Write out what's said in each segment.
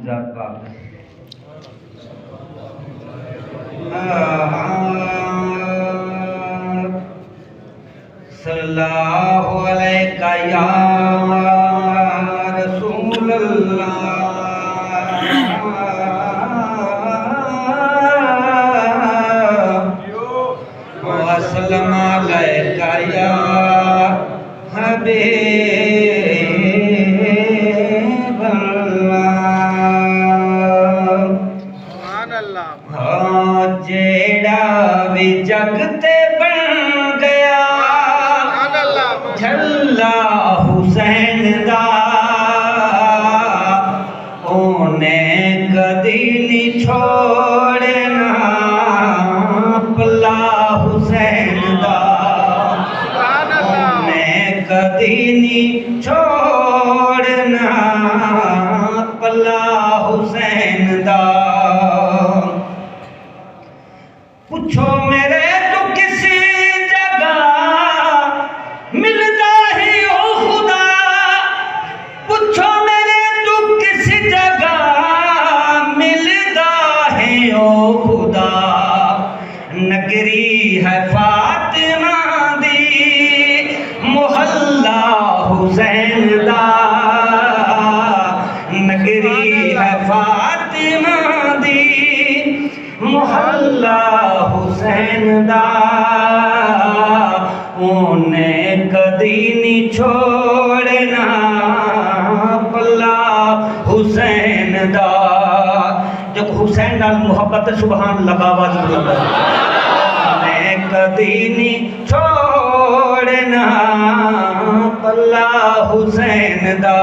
ज़ात पाक सल्लल्लाहु अलैका या रसूल अल्लाह वसल्लम अलैका या हबीब अल्लाह। जेड़ा भी जगते बन गया झल्ला हुसैन दा ओने कदी नहीं छोड़ना पल्ला हुसैन दा ओने कदी नहीं छोड़ना पल्ला हुसैन दा। पूछो मेरे तो किसी जगह मिलता ही ओ खुदा, पूछो मेरे तो किसी जगह मिलता है ओ खुदा। नगरी है फातिमा दी मोहल्ला हुसैन दा, नगरी है फातिमा दी मोहल्ला हुसैन दा ओने कदी नहीं छोड़ना पल्ला हुसैन दा। जब हुसैन नाल मुहब्बत सुभान अल्लाह आवाज बुलंद ओने कदी नहीं छोड़ना पल्ला हुसैन दा।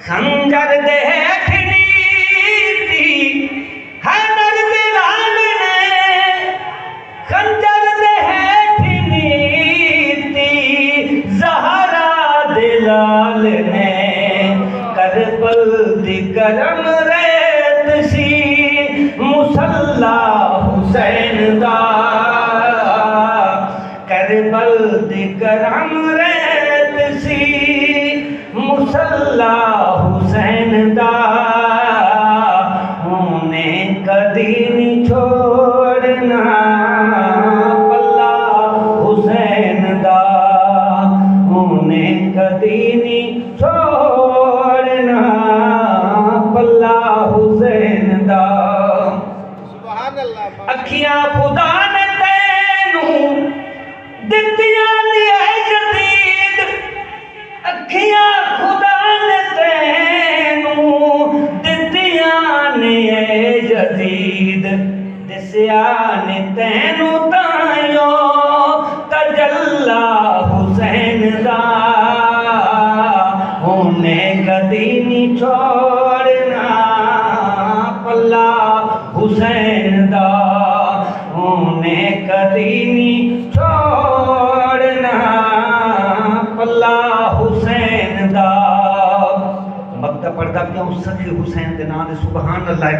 खंजर देखनी थी हैदर बिलाल ने, खंजर देखनी थी ज़हरा दिलाल ने। करबल दी गरम रेत सी मुसल्ला हुसैन दा, करबल दी गरम रेत सी मुसल्ला हुसैन दा ओने कदी नहीं छोड़ना पल्ला हुसैन दा, ओने कदी नहीं छोड़ना पल्ला हुसैन दा। अखियां खुदा ने तैनू दित्तियां नी ऐ जदीद, अखियां खुदा ने तैनू दित्तियां ने ऐ जदीद। दिस्या ने तैनू तायो तजल्ला हुसैन दा ओने कदी नहीं छोड़ना पल्ला हुसैन दा, ओने कदी नहीं छोड़ना पल्ला हुसैन दा। मक्ता पढ़दा क्यों सखी हुसैन दे नाम दे सुभान अल्लाह।